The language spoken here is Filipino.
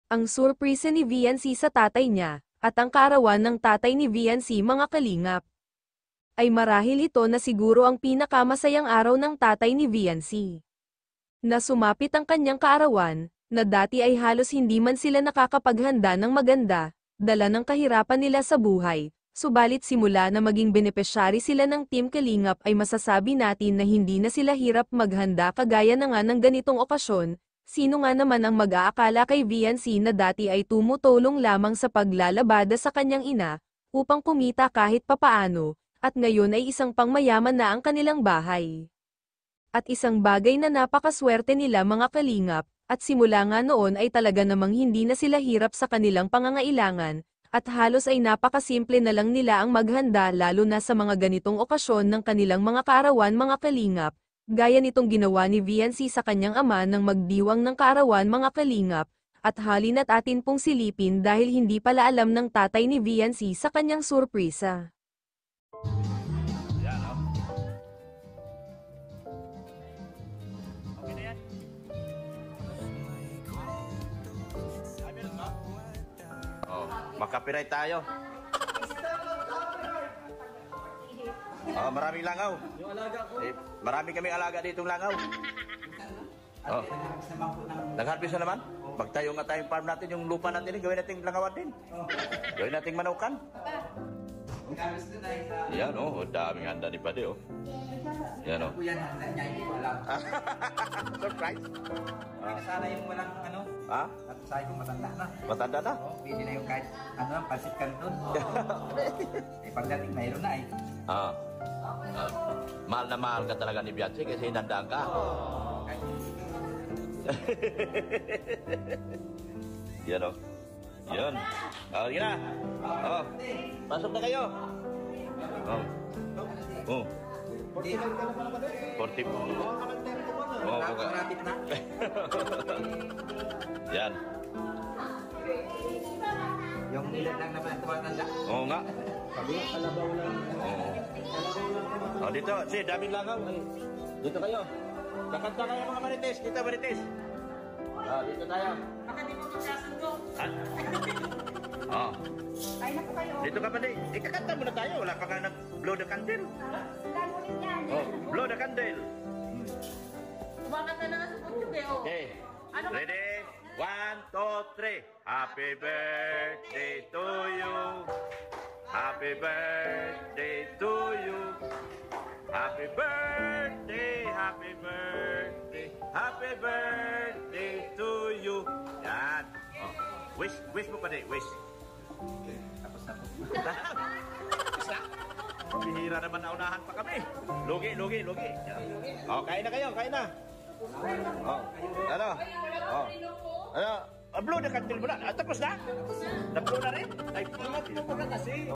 Ang surpresa ni Viancy sa tatay niya, at ang kaarawan ng tatay ni Viancy mga kalingap, ay marahil ito na siguro ang pinakamasayang araw ng tatay ni Viancy. Na sumapit ang kanyang kaarawan, na dati ay halos hindi man sila nakakapaghanda ng maganda, dala ng kahirapan nila sa buhay, subalit simula na maging benepisyari sila ng Team Kalingap ay masasabi natin na hindi na sila hirap maghanda kagaya na nga ng ganitong okasyon. Sino nga naman ang mag-aakala kay Viancy na dati ay tumutulong lamang sa paglalabada sa kanyang ina, upang kumita kahit papaano, at ngayon ay isang pangmayaman na ang kanilang bahay. At isang bagay na napakaswerte nila mga kalingap, at simula nga noon ay talaga namang hindi na sila hirap sa kanilang pangangailangan, at halos ay napakasimple na lang nila ang maghanda lalo na sa mga ganitong okasyon ng kanilang mga kaarawan mga kalingap, gaya nitong ginawa ni Viancy sa kanyang ama ng magdiwang ng kaarawan mga kalingap, at halina't atin pong silipin dahil hindi pala alam ng tatay ni Viancy sa kanyang surpresa. Makapiray tayo. Oh, maraming langaw. Yung alaga ko. Marami kaming alaga ditong langaw. Oh. Nag-harvest na naman? Magtayo nga tayong farm natin, yung lupa natin, gawin nating langawan din. Gawin nating manukan. Yan oh, daming handa ni Pade oh. Yan oh. Yan handa niya, hindi ko alam. Surprise. Sana yung walang ano. Ha? At sa yung matanda na. Matanda na? Pwede na yung kahit ano, pansit kanton. Pagdating mayroon na eh. Mahal na mahal ka talaga ni Viancy kasi hinandaan ka. Yan o. Yan. Sige na. Pasok na kayo. Oh. 40. Rapid na. Yan. Yung ilan lang naman ang matanda. Oo nga. Oh, dito, daming langaw. Dito kayo. Kakanta kayo mga marites. Dito marites. Dito tayo. Baka di mo magkasundo. Kain na po kayo. Dito ka pa di. Kakanta muna tayo. Wala pa nga nag-blow the candle. Ulit yan. Blow the candle. Kumakanta na nga sa YouTube eh. Okay. Ready? 1, 2, 3. Happy birthday to you. Happy birthday to you. Happy birthday, happy birthday, happy birthday to you. Yan. Oh. Wish mo pa din, wish. Tapos na po. Bihira naman na unahan pa kami. Lugi. Oh, kain na kayo, kain na. Oh. Ano? Oh. Ano? Blow na candle mo na. Tapos na? Na-blow na rin? Ay, pinag-blow mo na kasi.